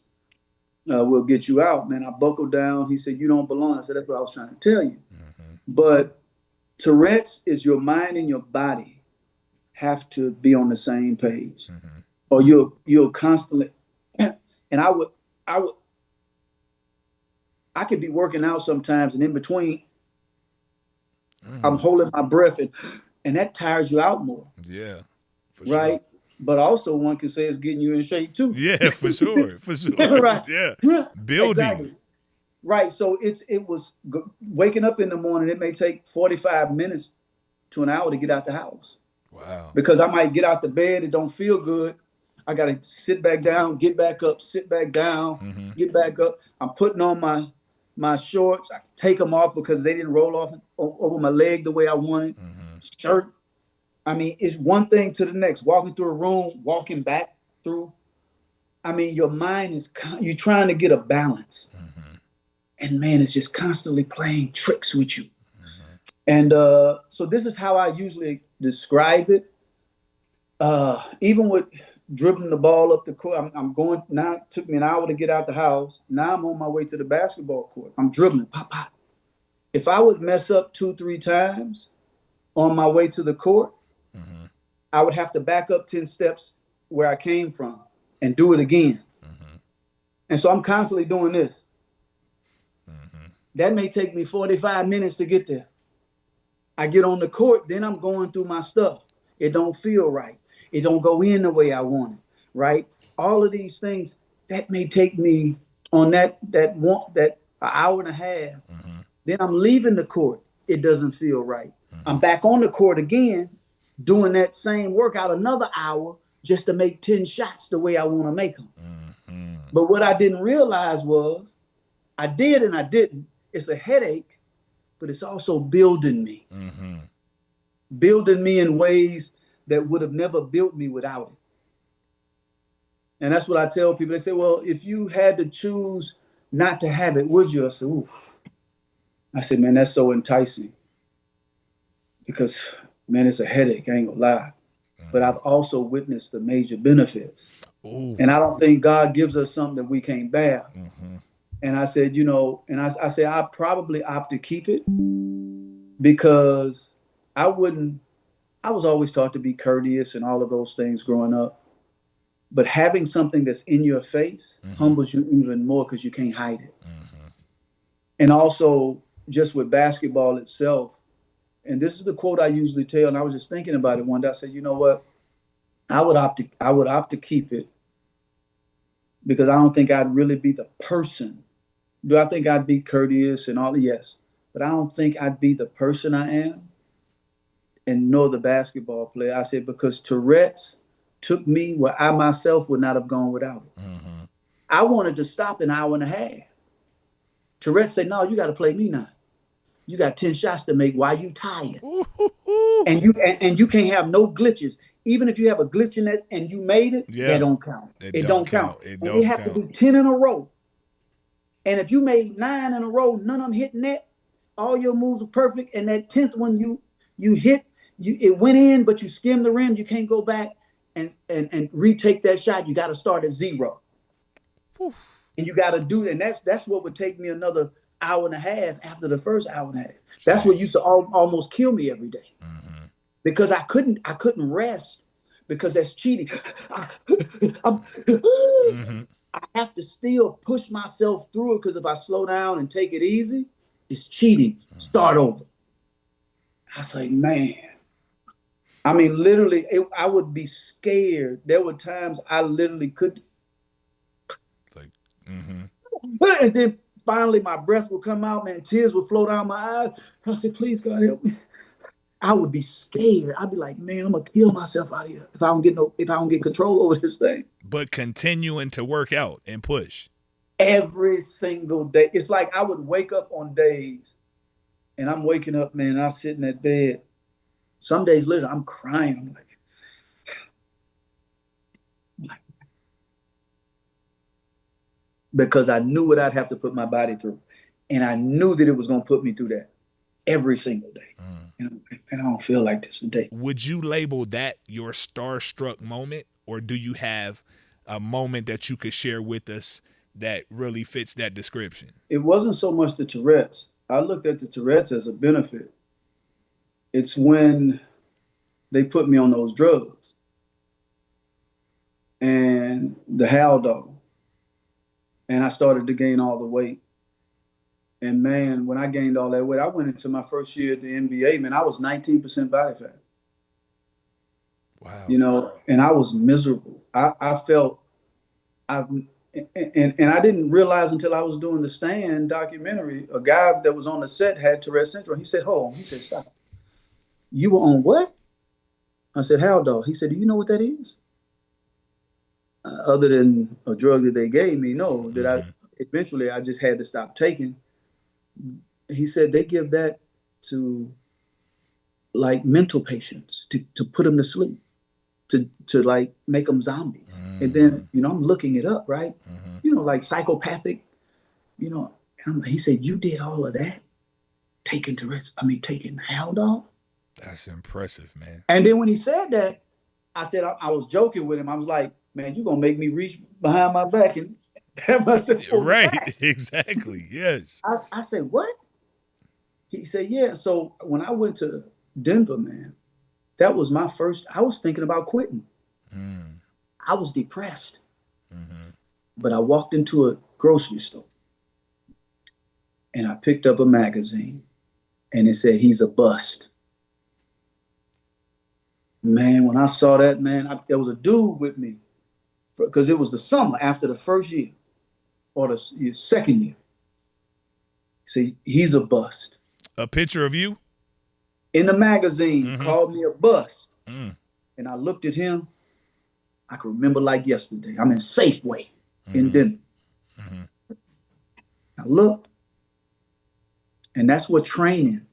we'll get you out. Man, I buckled down. He said, you don't belong. I said, that's what I was trying to tell you. But Tourette's is your mind and your body have to be on the same page, or you'll constantly. And I could be working out sometimes, and in between, I'm holding my breath and and that tires you out more. Yeah, for right? sure. But also one can say it's getting you in shape too. Yeah, for sure, for sure. Right. Yeah, building. Exactly. Right. So it was waking up in the morning. It may take 45 minutes to an hour to get out the house. Wow. Because I might get out the bed, it don't feel good. I got to sit back down, get back up, sit back down, get back up. I'm putting on my shorts. I take them off because they didn't roll off over my leg the way I wanted. Shirt. I mean, it's one thing to the next. Walking through a room, walking back through. I mean, your mind is, you're trying to get a balance. And man, it's just constantly playing tricks with you. And so this is how I usually describe it. Even with dribbling the ball up the court, I'm going, now it took me an hour to get out the house. Now I'm on my way to the basketball court. I'm dribbling, pop, pop. If I would mess up 2-3 times on my way to the court, I would have to back up 10 steps where I came from and do it again. And so I'm constantly doing this. That may take me 45 minutes to get there. I get on the court, then I'm going through my stuff. It don't feel right. It don't go in the way I want it, right? All of these things, that may take me on that hour and a half. Then I'm leaving the court. It doesn't feel right. I'm back on the court again, doing that same workout another hour just to make 10 shots the way I want to make them. But what I didn't realize was I did and I didn't. It's a headache, but it's also building me. Building me in ways that would have never built me without it. And that's what I tell people. They say, well, if you had to choose not to have it, would you? I said, oof. I said, man, that's so enticing. Because, man, it's a headache, I ain't gonna lie. But I've also witnessed the major benefits. Ooh. And I don't think God gives us something that we can't bear. And I said, I said, I probably opt to keep it because I was always taught to be courteous and all of those things growing up. But having something that's in your face humbles you even more because you can't hide it. And also just with basketball itself, and this is the quote I usually tell, and I was just thinking about it one day. I said, you know what? I would opt to keep it because I don't think I'd really be the person. Do I think I'd be courteous and all? Yes. But I don't think I'd be the person I am and nor the basketball player. I said, because Tourette's took me where I myself would not have gone without it. I wanted to stop an hour and a half. Tourette's said, no, you got to play me now. You got 10 shots to make while you tired. And you can't have no glitches. Even if you have a glitch in it and you made it, that don't count. It don't count. It have to be 10 in a row. And if you made 9 in a row, none of them hit net, all your moves are perfect, and that 10th one you hit, it went in, but you skimmed the rim, you can't go back and retake that shot. You got to start at 0. And you got to do that. And that's what would take me another hour and a half after the first hour and a half. That's what used to almost kill me every day. Because I couldn't rest because that's cheating. I have to still push myself through it because if I slow down and take it easy, it's cheating. Start over. I was like, man. I mean, literally, I would be scared. There were times I literally could. And then finally my breath would come out, man, tears would flow down my eyes. I said, please, God, help me. I would be scared. I'd be like, man, I'm gonna kill myself out here if I don't get control over this thing. But continuing to work out and push. Every single day. It's like I would wake up on days and I'm waking up, man, and I sit in that bed. Some days later, I'm crying. I'm like, because I knew what I'd have to put my body through. And I knew that it was going to put me through that every single day. And I don't feel like this today. Would you label that your starstruck moment, or do you have a moment that you could share with us that really fits that description? It wasn't so much the Tourette's. I looked at the Tourette's as a benefit. It's when they put me on those drugs and the Haldol. And I started to gain all the weight. And man, when I gained all that weight, I went into my first year at the NBA, man, I was 19% body fat. Wow. You know, and I was miserable. I felt, and I didn't realize until I was doing the Stand documentary, a guy that was on the set had Tourette syndrome. He said, hold on. He said, stop. You were on what? I said, how, dog? He said, do you know what that is? Other than a drug that they gave me, no, that I eventually I just had to stop taking. He said they give that to like mental patients to put them to sleep, to like make them zombies. And then, you know, I'm looking it up, right? You know, like psychopathic, you know, he said, you did all of that? Taking Haldol? That's impressive, man. And then when he said that, I said, I was joking with him. I was like, man, you're going to make me reach behind my back and have myself right, back. exactly, yes. I said, what? He said, yeah. So when I went to Denver, man, that was my first, I was thinking about quitting. I was depressed. But I walked into a grocery store and I picked up a magazine and it said, he's a bust. Man, when I saw that, man, there was a dude with me because it was the summer after the first year or the second year. See, he's a bust. A picture of you? In the magazine, called me a bust. And I looked at him. I can remember like yesterday. I'm in Safeway in Denver. I looked. And that's what training,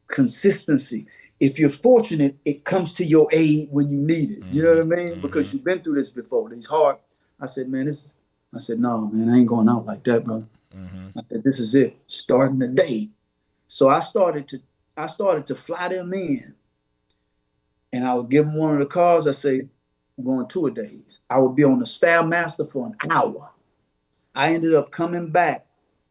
consistency. If you're fortunate, it comes to your aid when you need it. You know what I mean? Because you've been through this before. These hard. I said, no, man, I ain't going out like that, brother. I said, this is it, starting the day. So I started to fly them in. And I would give them one of the cars. I say, I'm going 2 days. I would be on the Stairmaster for an hour. I ended up coming back,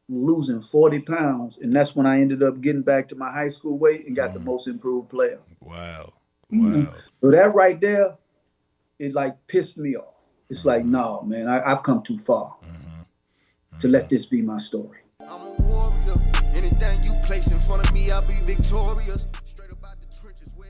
losing 40 pounds. And that's when I ended up getting back to my high school weight and got the most improved player. Wow. So that right there, it like pissed me off. It's like, no, man, I've come too far to let this be my story. I'm a warrior. Anything you place in front of me, I'll be victorious.